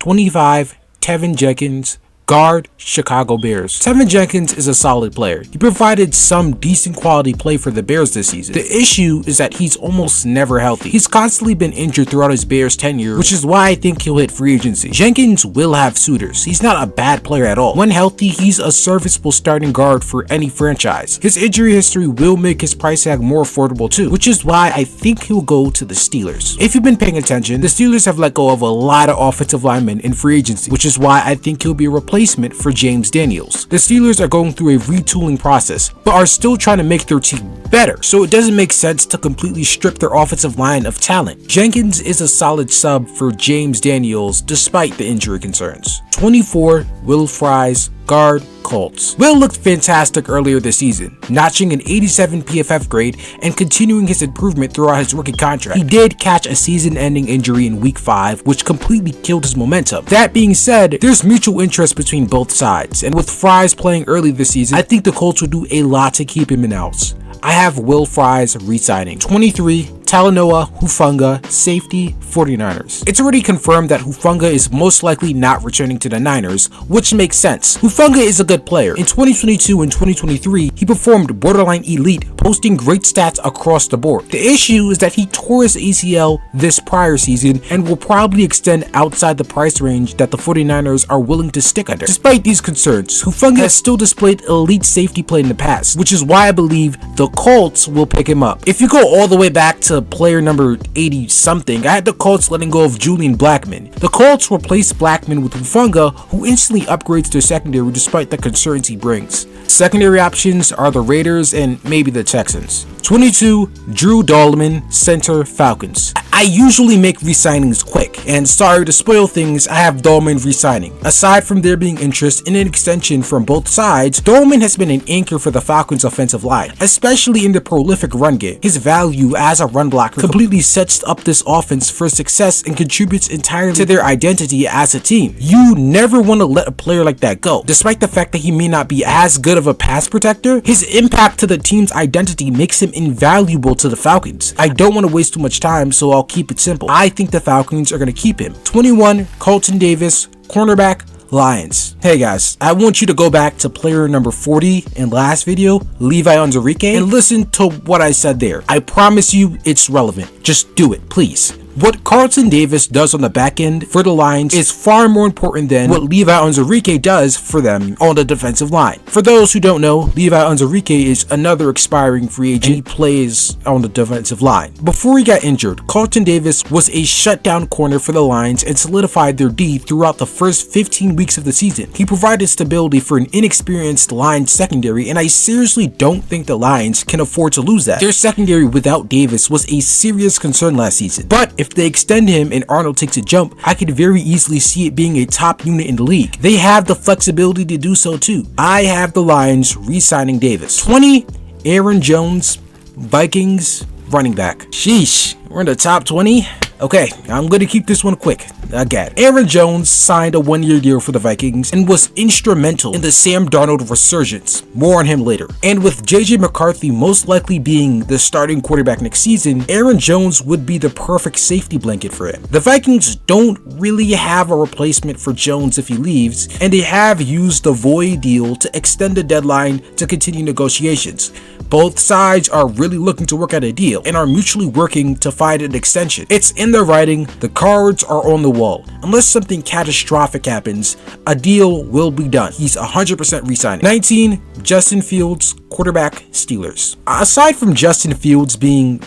25, Tevin Jenkins, guard, Chicago Bears. Tevin Jenkins is a solid player. He provided some decent quality play for the Bears this season. The issue is that he's almost never healthy. He's constantly been injured throughout his Bears tenure, which is why I think he'll hit free agency. Jenkins will have suitors. He's not a bad player at all. When healthy, he's a serviceable starting guard for any franchise. His injury history will make his price tag more affordable too, which is why I think he'll go to the Steelers. If you've been paying attention, the Steelers have let go of a lot of offensive linemen in free agency, which is why I think he'll be a replacement for James Daniels. The Steelers are going through a retooling process, but are still trying to make their team better, so it doesn't make sense to completely strip their offensive line of talent. Jenkins is a solid sub for James Daniels despite the injury concerns. 24, Will Fries, guard, Colts. Will looked fantastic earlier this season, notching an 87 PFF grade and continuing his improvement throughout his rookie contract. He did catch a season-ending injury in week 5, which completely killed his momentum. That being said, there's mutual interest between both sides, and with Fries playing early this season, I think the Colts will do a lot to keep him in-house. I have Will Fries re-signing. 23, Talanoa Hufanga, safety, 49ers. It's already confirmed that Hufanga is most likely not returning to the Niners, which makes sense. Hufanga is a good player. In 2022 and 2023, he performed borderline elite, posting great stats across the board. The issue is that he tore his ACL this prior season and will probably extend outside the price range that the 49ers are willing to stick under. Despite these concerns, Hufanga has still displayed elite safety play in the past, which is why I believe the Colts will pick him up. If you go all the way back to player number 80 something, I had the Colts letting go of Julian Blackmon. The Colts replaced Blackmon with Hufanga, who instantly upgrades their secondary despite the concerns he brings. Secondary options are the Raiders and maybe the Texans. 22, Drew Dalman, center, Falcons. I usually make re-signings quick, and sorry to spoil things, I have Dalman re-signing. Aside from there being interest in an extension from both sides, Dalman has been an anchor for the Falcons offensive line, especially in the prolific run game. His value as a run blocker completely sets up this offense for success and contributes entirely to their identity as a team. You never want to let a player like that go. Despite the fact that he may not be as good of a pass protector, his impact to the team's identity makes him invaluable to the Falcons. I don't want to waste too much time, so I'll keep it simple. I think the Falcons are going to keep him. 21, Carlton Davis, cornerback, Lions. Hey guys, I want you to go back to player number 40 in last video, Levi Onwuzurike, and listen to what I said there. I promise you it's relevant. Just do it, please. What Carlton Davis does on the back end for the Lions is far more important than what Levi Onwuzurike does for them on the defensive line. For those who don't know, Levi Onwuzurike is another expiring free agent. He plays on the defensive line. Before he got injured, Carlton Davis was a shutdown corner for the Lions and solidified their D throughout the first 15 weeks of the season. He provided stability for an inexperienced Lions secondary, and I seriously don't think the Lions can afford to lose that. Their secondary without Davis was a serious concern last season, but if they extend him and Arnold takes a jump, I could very easily see it being a top unit in the league. They have the flexibility to do so too. I have the Lions re-signing Davis. 20, Aaron Jones, Vikings, running back. Sheesh, we're in the top 20. Okay, I'm going to keep this one quick. Again, Aaron Jones signed a one-year deal for the Vikings and was instrumental in the Sam Darnold resurgence. More on him later. And with JJ McCarthy most likely being the starting quarterback next season, Aaron Jones would be the perfect safety blanket for him. The Vikings don't really have a replacement for Jones if he leaves, and they have used the void deal to extend the deadline to continue negotiations. Both sides are really looking to work out a deal and are mutually working to find an extension. It's in their writing, the cards are on the wall. Unless something catastrophic happens, a deal will be done. He's 100% re-signing. 19, Justin Fields, quarterback, Steelers. Aside from Justin Fields being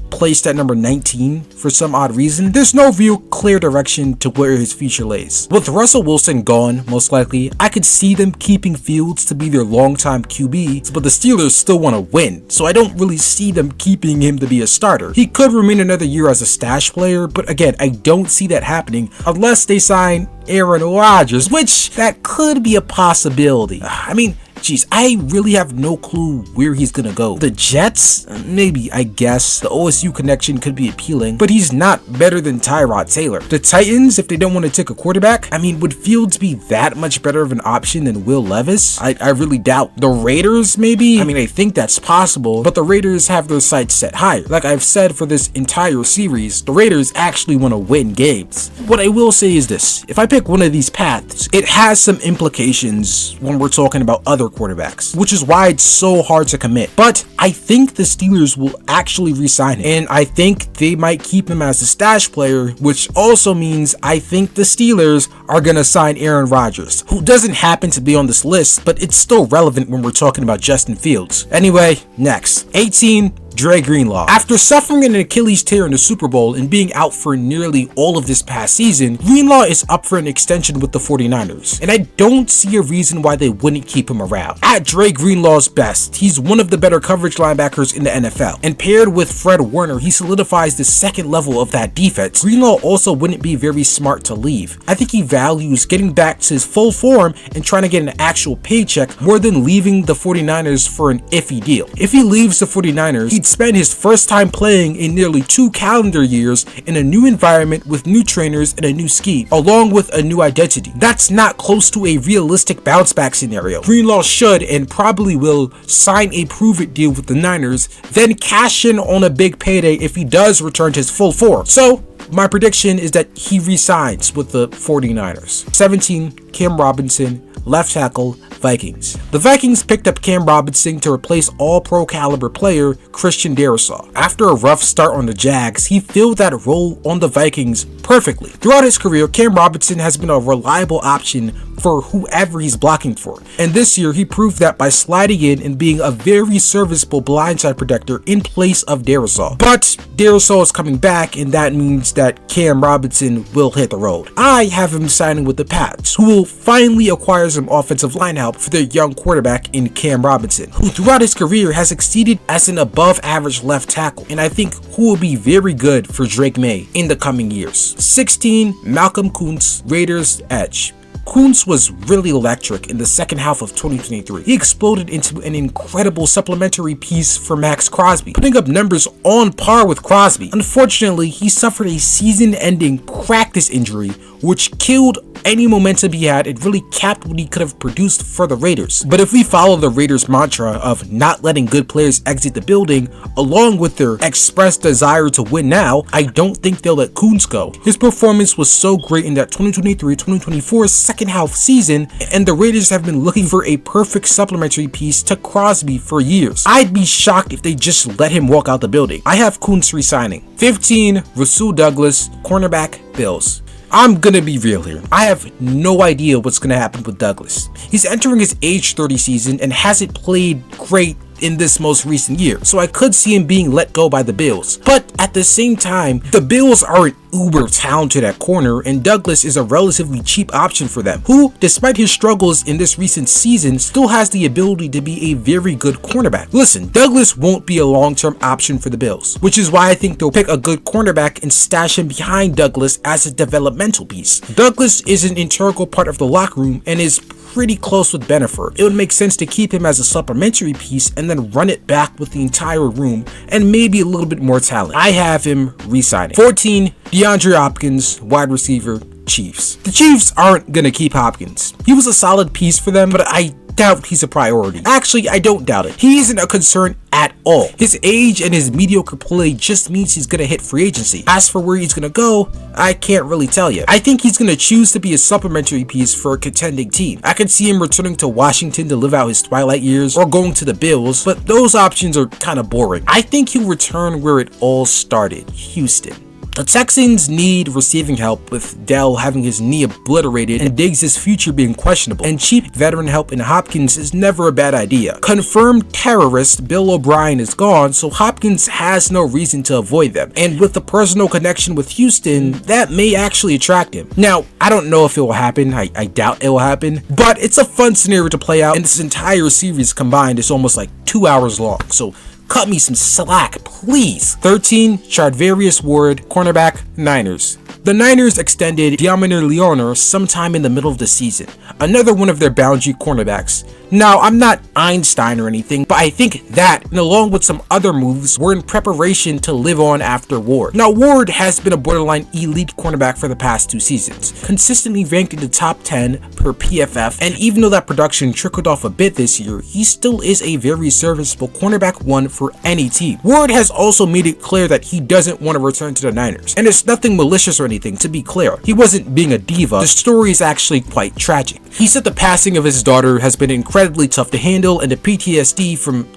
placed at number 19 for some odd reason, there's no real clear direction to where his future lays. With Russell Wilson gone, most likely, I could see them keeping Fields to be their longtime QB, but the Steelers still want to win, so I don't really see them keeping him to be a starter. He could remain another year as a stash player, but again, I don't see that happening unless they sign Aaron Rodgers, which that could be a possibility. I mean, Jeez, I really have no clue where he's gonna go. The Jets? Maybe, I guess. The OSU connection could be appealing, but he's not better than Tyrod Taylor. The Titans, if they don't want to take a quarterback, I mean, would Fields be that much better of an option than Will Levis? I really doubt. The Raiders, maybe? I mean, I think that's possible, but the Raiders have their sights set higher. Like I've said for this entire series, the Raiders actually want to win games. What I will say is this: if I pick one of these paths, it has some implications when we're talking about other quarterbacks, which is why it's so hard to commit. But I think the Steelers will actually re-sign him, and I think they might keep him as a stash player, which also means I think the Steelers are gonna sign Aaron Rodgers, who doesn't happen to be on this list, but it's still relevant when we're talking about Justin Fields. Anyway, next. 18, Dre Greenlaw. After suffering an Achilles tear in the Super Bowl and being out for nearly all of this past season, Greenlaw is up for an extension with the 49ers, and I don't see a reason why they wouldn't keep him around. At Dre Greenlaw's best, he's one of the better coverage linebackers in the NFL, and paired with Fred Warner, he solidifies the second level of that defense. Greenlaw also wouldn't be very smart to leave. I think he values getting back to his full form and trying to get an actual paycheck more than leaving the 49ers for an iffy deal. If he leaves the 49ers, he'd spend his first time playing in nearly 2 calendar years in a new environment with new trainers and a new scheme, along with a new identity. That's not close to a realistic bounce back scenario. Greenlaw should and probably will sign a prove-it deal with the Niners, then cash in on a big payday if he does return to his full form. So my prediction is that he re-signs with the 49ers. 17, Cam Robinson, left tackle, Vikings. The Vikings picked up Cam Robinson to replace all-pro caliber player Christian Darrisaw. After a rough start on the Jags, he filled that role on the Vikings perfectly. Throughout his career, Cam Robinson has been a reliable option for whoever he's blocking for, and this year he proved that by sliding in and being a very serviceable blindside protector in place of Darrisaw. But Darrisaw is coming back, and that means that Cam Robinson will hit the road. I have him signing with the Pats, who will finally acquire some offensive line help for their young quarterback in Cam Robinson, who throughout his career has succeeded as an above average left tackle, and I think who will be very good for Drake May in the coming years. 16, Malcolm Koonce, Raiders edge. Koonce was really electric in the second half of 2023. He exploded into an incredible supplementary piece for Max Crosby, putting up numbers on par with Crosby. Unfortunately, he suffered a season-ending practice injury, which killed any momentum he had. It really capped what he could have produced for the Raiders. But if we follow the Raiders' mantra of not letting good players exit the building, along with their expressed desire to win now, I don't think they'll let Koonce go. His performance was so great in that 2023-2024 second half season, and the Raiders have been looking for a perfect supplementary piece to Crosby for years. I'd be shocked if they just let him walk out the building. I have Koonce resigning. 15, Rasul Douglas, cornerback, Bills. I'm gonna be real here. I have no idea what's gonna happen with Douglas. He's entering his age 30 season and hasn't played great in this most recent year, so I could see him being let go by the Bills. But at the same time, the Bills aren't uber talented at corner, and Douglas is a relatively cheap option for them, who, despite his struggles in this recent season, still has the ability to be a very good cornerback. Listen, Douglas won't be a long-term option for the Bills, which is why I think they'll pick a good cornerback and stash him behind Douglas as a developmental piece. Douglas is an integral part of the locker room and is pretty close with Bennifer. It would make sense to keep him as a supplementary piece and then run it back with the entire room and maybe a little bit more talent. I have him re-signing. 14, DeAndre Hopkins, wide receiver, Chiefs. The Chiefs aren't gonna keep Hopkins. He was a solid piece for them, but I doubt he's a priority. Actually, I don't doubt it. He isn't a concern at all. His age and his mediocre play just means he's gonna hit free agency. As for where he's gonna go, I can't really tell you. I think he's gonna choose to be a supplementary piece for a contending team. I could see him returning to Washington to live out his twilight years, or going to the Bills, but those options are kind of boring. I think he'll return where it all started, Houston. The Texans need receiving help, with Dell having his knee obliterated and Diggs' future being questionable, and cheap veteran help in Hopkins is never a bad idea. Confirmed terrorist Bill O'Brien is gone, so Hopkins has no reason to avoid them, and with the personal connection with Houston, that may actually attract him. Now, I don't know if it will happen, I doubt it will happen, but it's a fun scenario to play out, and this entire series combined is almost like 2 hours long, so cut me some slack, please. 13, Charvarius Ward, cornerback, Niners. The Niners extended Deommodore Lenoir sometime in the middle of the season, another one of their boundary cornerbacks. Now, I'm not Einstein or anything, but I think that, and along with some other moves, were in preparation to live on after Ward. Now, Ward has been a borderline elite cornerback for the past 2 seasons, consistently ranked in the top 10 per PFF, and even though that production trickled off a bit this year, he still is a very serviceable cornerback 1 for any team. Ward has also made it clear that he doesn't want to return to the Niners, and it's nothing malicious or anything, to be clear. He wasn't being a diva. The story is actually quite tragic. He said the passing of his daughter has been incredibly tough to handle, and the PTSD from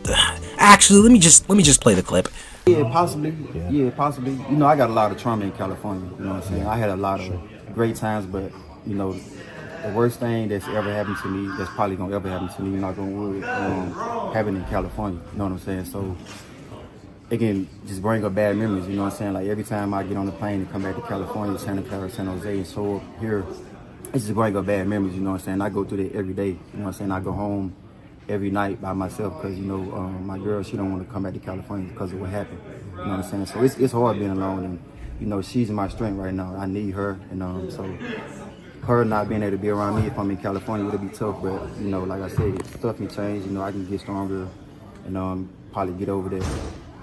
actually let me just play the clip. Yeah, possibly. Yeah, possibly. You know, I got a lot of trauma in California. You know what I'm saying? I had a lot of great times, but you know, the worst thing that's ever happened to me, that's probably gonna ever happen to me, knock on wood, happened in California. You know what I'm saying? So it can just bring up bad memories. You know what I'm saying? Like every time I get on the plane and come back to California, Santa Clara, San Jose, and so up here, it's just bring up bad memories. You know what I'm saying? I go through that every day. You know what I'm saying? I go home every night by myself because, you know, my girl, she don't want to come back to California because of what happened. You know what I'm saying? So it's hard being alone, and, you know, she's my strength right now. I need her, and so her not being able to be around me if I'm in California would be tough, but, you know, like I said, stuff can change. You know, I can get stronger and probably get over that.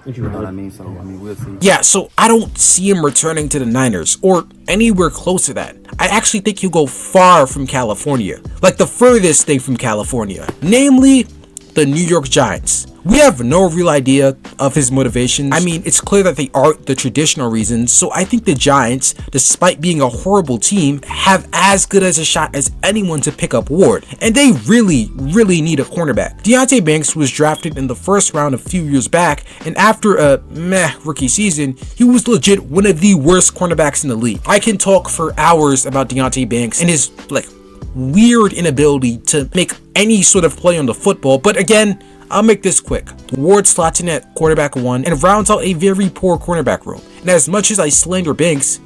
You know what I mean? So, I mean, we'll see. Yeah, so I don't see him returning to the Niners or anywhere close to that. I actually think he'll go far from California, like the furthest thing from California, namely the New York Giants. We have no real idea of his motivations. I mean, it's clear that they aren't the traditional reasons, so I think the Giants, despite being a horrible team, have as good as a shot as anyone to pick up Ward, and they really need a cornerback. Deonte Banks was drafted in the first round a few years back, and after a meh rookie season, he was legit one of the worst cornerbacks in the league. I can talk for hours about Deonte Banks and his, weird inability to make any sort of play on the football, but again, I'll make this quick. Ward slots in at quarterback 1 and rounds out a very poor cornerback room. And as much as I slander Banks,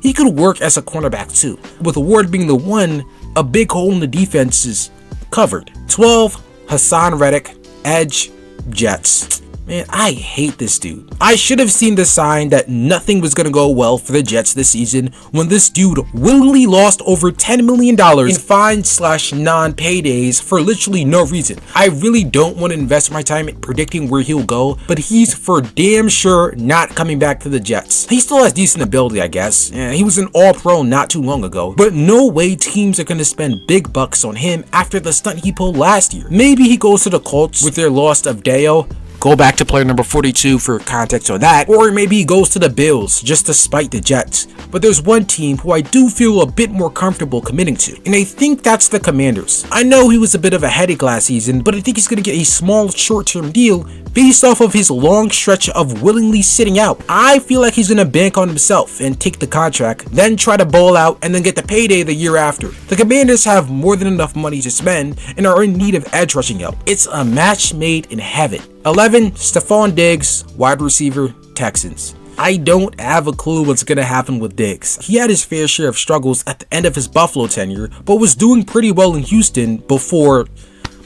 he could work as a cornerback too. With Ward being the 1, a big hole in the defense is covered. 12, Haason Reddick, edge, Jets. Man, I hate this dude. I should have seen the sign that nothing was going to go well for the Jets this season when this dude willingly lost over $10 million in fines/non-paydays for literally no reason. I really don't want to invest my time in predicting where he'll go, but he's for damn sure not coming back to the Jets. He still has decent ability, I guess. He was an all-pro not too long ago, but no way teams are going to spend big bucks on him after the stunt he pulled last year. Maybe he goes to the Colts with their loss of Deo. Go back to player number 42 for context on that, or maybe he goes to the Bills just to spite the Jets. But there's one team who I do feel a bit more comfortable committing to, and I think that's the Commanders. I know he was a bit of a headache last season, but I think he's going to get a small short-term deal based off of his long stretch of willingly sitting out. I feel like he's going to bank on himself and take the contract, then try to bowl out and then get the payday the year after. The Commanders have more than enough money to spend and are in need of edge rushing help. It's a match made in heaven. 11, Stefon Diggs, wide receiver, Texans. I don't have a clue what's going to happen with Diggs. He had his fair share of struggles at the end of his Buffalo tenure, but was doing pretty well in Houston before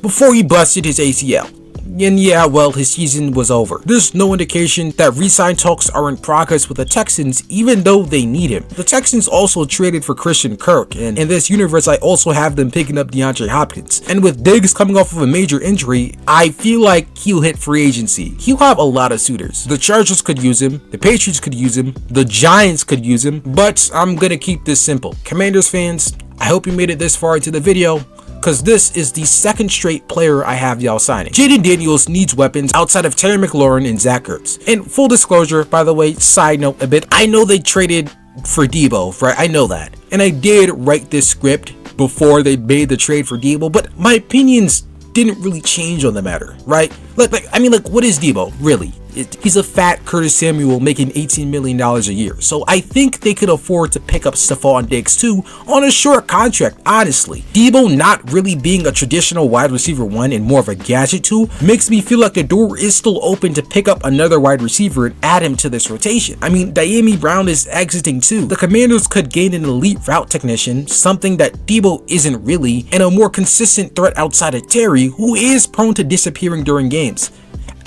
he busted his ACL. And yeah, well, his season was over. There's no indication that re-sign talks are in progress with the Texans, even though they need him. The Texans also traded for Christian Kirk, and in this universe, I also have them picking up DeAndre Hopkins. And with Diggs coming off of a major injury, I feel like he'll hit free agency. He'll have a lot of suitors. The Chargers could use him, the Patriots could use him, the Giants could use him, but I'm gonna keep this simple. Commanders fans, I hope you made it this far into the video, because this is the second straight player I have y'all signing. Jayden Daniels needs weapons outside of Terry McLaurin and Zach Ertz. And full disclosure, by the way, side note a bit, I know they traded for Debo, right? I know that. And I did write this script before they made the trade for Debo, but my opinions didn't really change on the matter, right? What is Debo, really? He's a fat Curtis Samuel making $18 million a year. So I think they could afford to pick up Stefon Diggs too on a short contract, honestly. Debo not really being a traditional wide receiver 1 and more of a gadget 2 makes me feel like the door is still open to pick up another wide receiver and add him to this rotation. I mean, Dyami Brown is exiting too. The Commanders could gain an elite route technician, something that Debo isn't really, and a more consistent threat outside of Terry, who is prone to disappearing during games.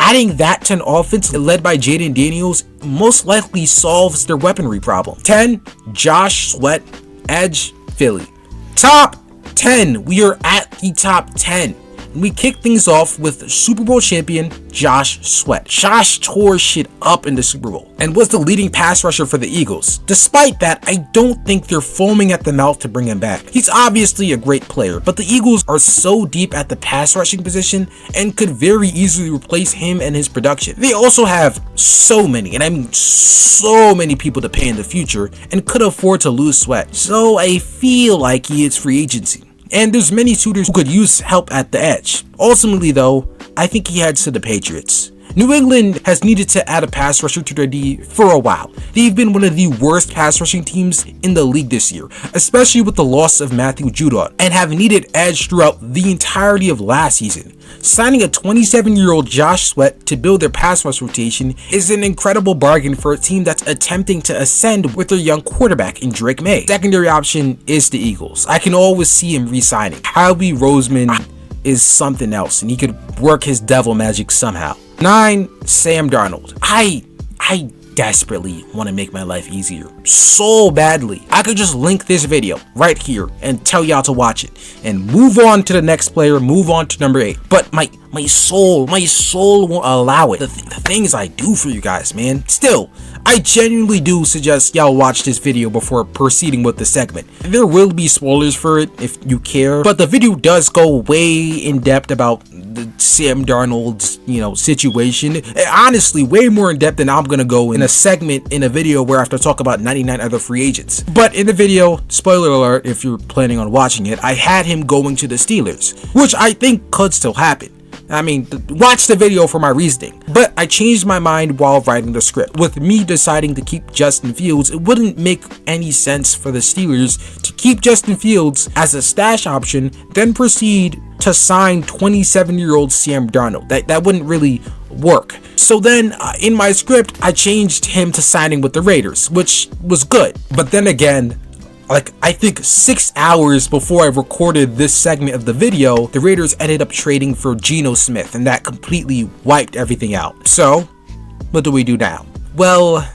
Adding that to an offense led by Jaden Daniels most likely solves their weaponry problem. 10, Josh Sweat, edge, Philly. Top 10, we are at the top 10. We kick things off with Super Bowl champion Josh Sweat. Josh tore shit up in the Super Bowl and was the leading pass rusher for the Eagles. Despite that, I don't think they're foaming at the mouth to bring him back. He's obviously a great player, but the Eagles are so deep at the pass rushing position and could very easily replace him and his production. They also have so many, and I mean so many people to pay in the future and could afford to lose Sweat. So I feel like he is free agency. And there's many suitors who could use help at the edge. Ultimately though, I think he heads to the Patriots. New England has needed to add a pass rusher to their D for a while. They've been one of the worst pass rushing teams in the league this year, especially with the loss of Matthew Judon, and have needed edge throughout the entirety of last season. Signing a 27-year-old Josh Sweat to build their pass rush rotation is an incredible bargain for a team that's attempting to ascend with their young quarterback in Drake May. Secondary option is the Eagles. I can always see him re-signing. Howie Roseman is something else, and he could work his devil magic somehow. 9, Sam Darnold. I desperately want to make my life easier so badly. I could just link this video right here and tell y'all to watch it and move on to the next player, move on to number 8. But my soul won't allow it. The things I do for you guys, man. Still, I genuinely do suggest y'all watch this video before proceeding with the segment. There will be spoilers for it if you care, but the video does go way in depth about the Sam Darnold's, situation. Honestly, way more in depth than I'm gonna go in a segment in a video where I have to talk about 99 other free agents. But in the video, spoiler alert if you're planning on watching it, I had him going to the Steelers, which I think could still happen. I mean, watch the video for my reasoning. But I changed my mind while writing the script. With me deciding to keep Justin Fields, it wouldn't make any sense for the Steelers to keep Justin Fields as a stash option, then proceed to sign 27-year-old Sam Darnold. That wouldn't really work. So then in my script, I changed him to signing with the Raiders, which was good. But then again, I think 6 hours before I recorded this segment of the video, the Raiders ended up trading for Geno Smith, and that completely wiped everything out. So, what do we do now? Well,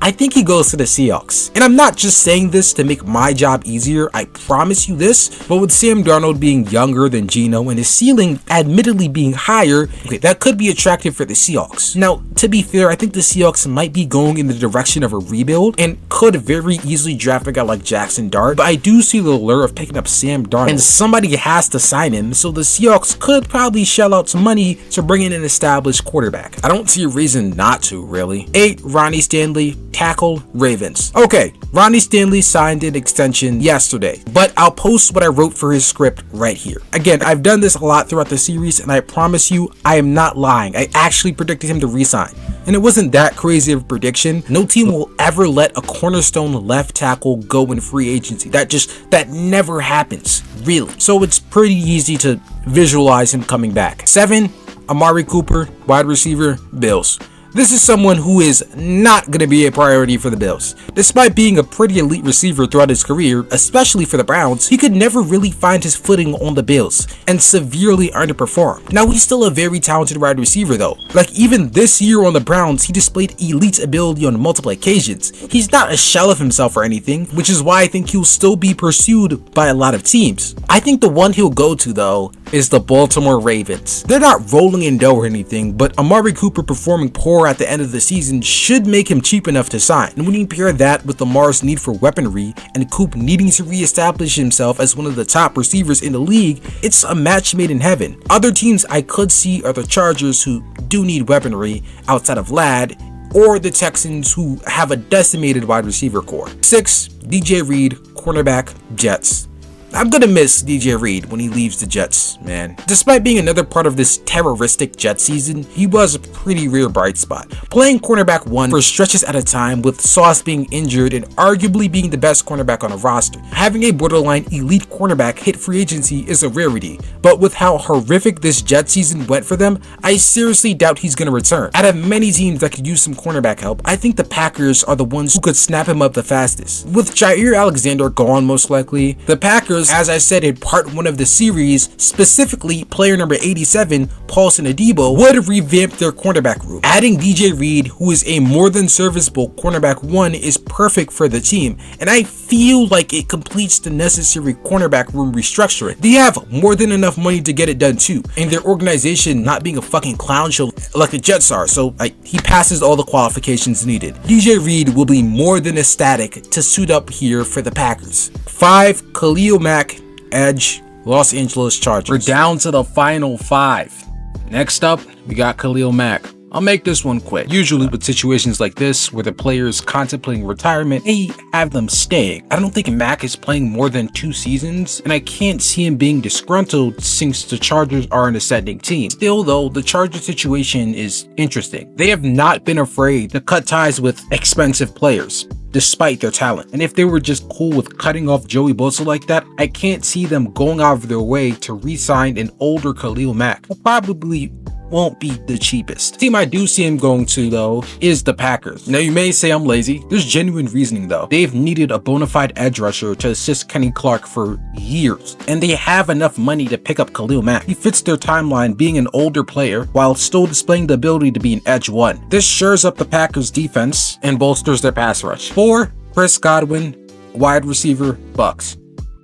I think he goes to the Seahawks. And I'm not just saying this to make my job easier, I promise you this, but with Sam Darnold being younger than Geno and his ceiling admittedly being higher, that could be attractive for the Seahawks. Now, to be fair, I think the Seahawks might be going in the direction of a rebuild and could very easily draft a guy like Jackson Dart, but I do see the allure of picking up Sam Darnold, and somebody has to sign him, so the Seahawks could probably shell out some money to bring in an established quarterback. I don't see a reason not to, really. 8, Ronnie Stanley, tackle, Ravens. Okay, Ronnie Stanley signed an extension yesterday, but I'll post what I wrote for his script right here. Again, I've done this a lot throughout the series, and I promise you, I am not lying. I actually predicted him to re-sign, and it wasn't that crazy of a prediction. No team will ever let a cornerstone left tackle go in free agency. That never happens, really. So it's pretty easy to visualize him coming back. 7, Amari Cooper, wide receiver, Bills. This is someone who is not going to be a priority for the Bills. Despite being a pretty elite receiver throughout his career, especially for the Browns, he could never really find his footing on the Bills and severely underperformed. Now, he's still a very talented wide receiver though. Even this year on the Browns, he displayed elite ability on multiple occasions. He's not a shell of himself or anything, which is why I think he'll still be pursued by a lot of teams. I think the one he'll go to though is the Baltimore Ravens. They're not rolling in dough or anything, but Amari Cooper performing poor at the end of the season should make him cheap enough to sign. And when you pair that with Lamar's need for weaponry and Coop needing to reestablish himself as one of the top receivers in the league, it's a match made in heaven. Other teams I could see are the Chargers, who do need weaponry outside of Ladd, or the Texans, who have a decimated wide receiver core. 6, DJ Reed, cornerback, Jets. I'm gonna miss DJ Reed when he leaves the Jets, man. Despite being another part of this terroristic Jet season, he was a pretty rare bright spot. Playing cornerback 1 for stretches at a time, with Sauce being injured and arguably being the best cornerback on a roster. Having a borderline elite cornerback hit free agency is a rarity, but with how horrific this Jet season went for them, I seriously doubt he's gonna return. Out of many teams that could use some cornerback help, I think the Packers are the ones who could snap him up the fastest. With Jair Alexander gone most likely, the Packers Packers, as I said in part 1 of the series, specifically player number 87, Paulson Adebo, would revamp their cornerback room. Adding DJ Reed, who is a more than serviceable cornerback 1, is perfect for the team, and I feel like it completes the necessary cornerback room restructuring. They have more than enough money to get it done too, and their organization not being a fucking clown show like the Jets are, so he passes all the qualifications needed. DJ Reed will be more than ecstatic to suit up here for the Packers. 5. Khalil Mack, edge, Los Angeles Chargers. We're down to the final 5. Next up, we got Khalil Mack. I'll make this one quick. Usually with situations like this, where the player is contemplating retirement, they have them staying. I don't think Mack is playing more than 2 seasons, and I can't see him being disgruntled since the Chargers are an ascending team. Still though, the Chargers situation is interesting. They have not been afraid to cut ties with expensive players, despite their talent. And if they were just cool with cutting off Joey Bosa like that, I can't see them going out of their way to re-sign an older Khalil Mack, who probably won't be the cheapest. The team I do see him going to though is the Packers. Now you may say I'm lazy. There's genuine reasoning though. They've needed a bona fide edge rusher to assist Kenny Clark for years, and they have enough money to pick up Khalil Mack. He fits their timeline, being an older player while still displaying the ability to be an edge 1. This shores up the Packers defense and bolsters their pass rush. 4. Chris Godwin, wide receiver, Bucks.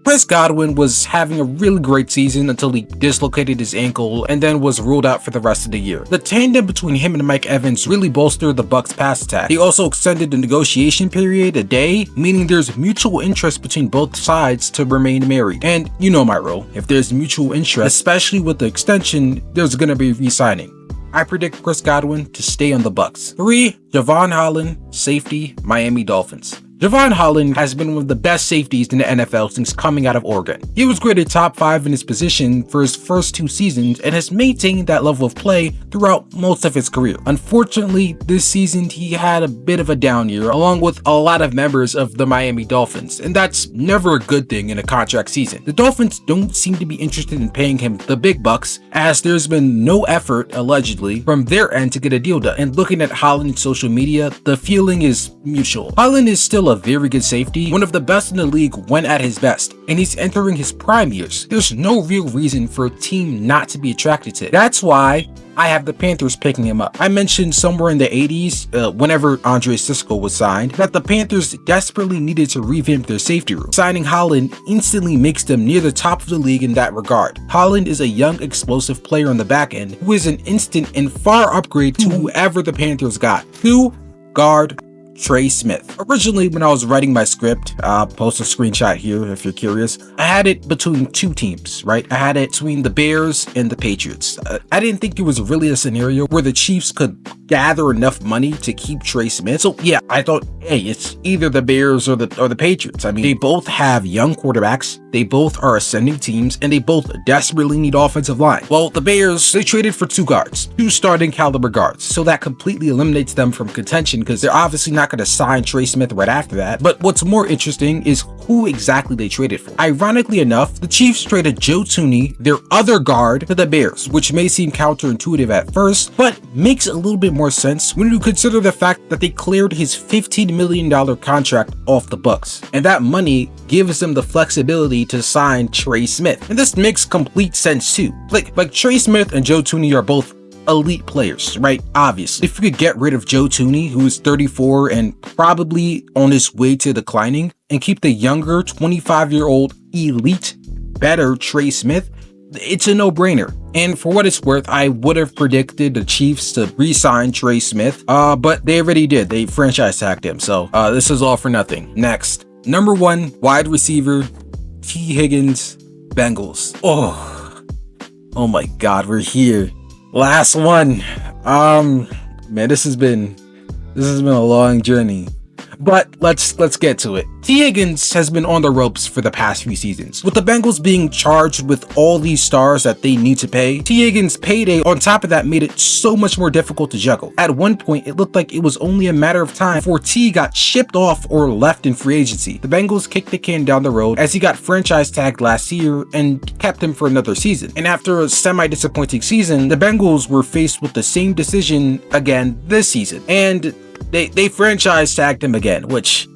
Chris Godwin was having a really great season until he dislocated his ankle and then was ruled out for the rest of the year. The tandem between him and Mike Evans really bolstered the Bucks' pass attack. They also extended the negotiation period a day, meaning there's mutual interest between both sides to remain married. And you know my rule, if there's mutual interest, especially with the extension, there's gonna be re-signing. I predict Chris Godwin to stay on the Bucks. 3. Javon Holland, safety, Miami Dolphins. Javon Holland has been one of the best safeties in the NFL since coming out of Oregon. He was graded top 5 in his position for his first 2 seasons and has maintained that level of play throughout most of his career. Unfortunately, this season he had a bit of a down year, along with a lot of members of the Miami Dolphins, and that's never a good thing in a contract season. The Dolphins don't seem to be interested in paying him the big bucks, as there's been no effort, allegedly, from their end to get a deal done. And looking at Holland's social media, the feeling is mutual. Holland is still a very good safety, one of the best in the league when at his best, and he's entering his prime years. There's no real reason for a team not to be attracted to it. That's why I have the Panthers picking him up. I mentioned somewhere in the 80s, whenever Andre Sisco was signed, that the Panthers desperately needed to revamp their safety room. Signing Holland instantly makes them near the top of the league in that regard. Holland is a young, explosive player on the back end who is an instant and far upgrade to whoever the Panthers got. 2. Guard, Trey Smith. Originally, when I was writing my script, I'll post a screenshot here if you're curious, I had it between 2 teams, right? I had it between the Bears and the Patriots. I didn't think it was really a scenario where the Chiefs could gather enough money to keep Trey Smith. So yeah, I thought, hey, it's either the Bears or the Patriots. I mean, they both have young quarterbacks, they both are ascending teams, and they both desperately need offensive line. Well, the Bears, they traded for 2 guards, 2 starting caliber guards, so that completely eliminates them from contention because they're obviously not going to sign Trey Smith right after that. But what's more interesting is who exactly they traded for. Ironically enough, the Chiefs traded Joe Thuney, their other guard, to the Bears, which may seem counterintuitive at first, but makes a little bit more sense when you consider the fact that they cleared his $15 million contract off the books, and that money gives them the flexibility to sign Trey Smith. And this makes complete sense too. Like Trey Smith and Joe Thuney are both elite players, right? Obviously, if you could get rid of Joe Thuney, who is 34 and probably on his way to declining, and keep the younger 25-year-old elite, better Trey Smith, it's a no-brainer. And for what it's worth, I would have predicted the Chiefs to re-sign Trey Smith, but they already did. They franchise tagged him, so this is all for nothing. Next, number 1 wide receiver, T. Higgins, Bengals. Oh my God, we're here. Last one. Man, this has been a long journey, but let's get to it. T. Higgins has been on the ropes for the past few seasons, with the Bengals being charged with all these stars that they need to pay. T. Higgins' payday on top of that made it so much more difficult to juggle. At one point, it looked like it was only a matter of time before T got shipped off or left in free agency. The Bengals kicked the can down the road as he got franchise tagged last year and kept him for another season. And after a semi-disappointing season, the Bengals were faced with the same decision again this season, and they franchise tagged him again, which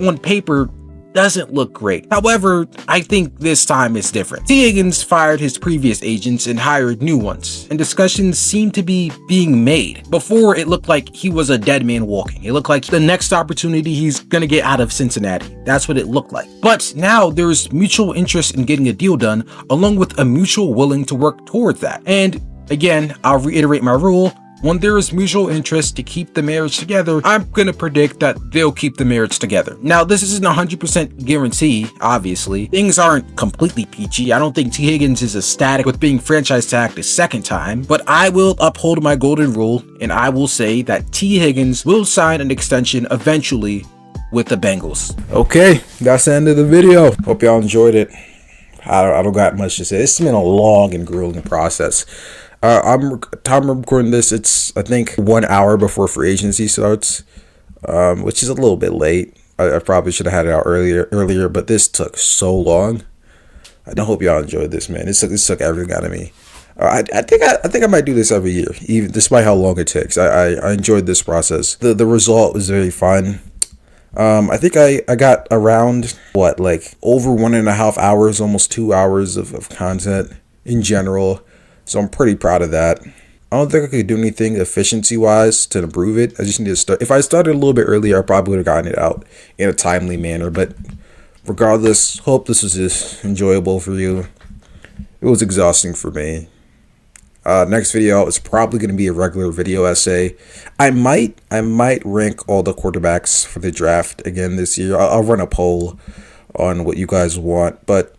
on paper doesn't look great. However, I think this time is different. Tee Higgins fired his previous agents and hired new ones, and discussions seem to be being made. Before, it looked like he was a dead man walking. It looked like the next opportunity he's gonna get out of Cincinnati. That's what it looked like. But now there's mutual interest in getting a deal done, along with a mutual willing to work towards that. And again, I'll reiterate my rule. When there is mutual interest to keep the marriage together, I'm gonna predict that they'll keep the marriage together. Now, this isn't 100% guarantee, obviously. Things aren't completely peachy. I don't think Tee Higgins is ecstatic with being franchise tagged a second time, but I will uphold my golden rule, and I will say that Tee Higgins will sign an extension eventually with the Bengals. Okay, that's the end of the video. Hope y'all enjoyed it. I don't got much to say. It's been a long and grueling process. I'm recording this. It's, I think, 1 hour before free agency starts, which is a little bit late. I probably should have had it out earlier, but this took so long. I hope y'all enjoyed this, man. This took everything out of me. I think I might do this every year, even despite how long it takes. I enjoyed this process. The result was very fun. I think I got around like over 1.5 hours, almost 2 hours of content in general. So I'm pretty proud of that. I don't think I could do anything efficiency-wise to improve it. I just need to start. If I started a little bit earlier, I probably would have gotten it out in a timely manner. But regardless, hope this was just enjoyable for you. It was exhausting for me. Next video is probably going to be a regular video essay. I might rank all the quarterbacks for the draft again this year. I'll run a poll on what you guys want. But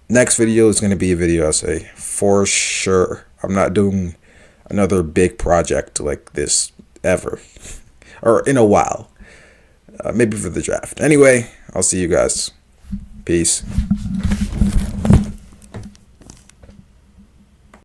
next video is going to be a video essay for sure. I'm not doing another big project like this ever, or in a while. Maybe for the draft. Anyway, I'll see you guys. Peace.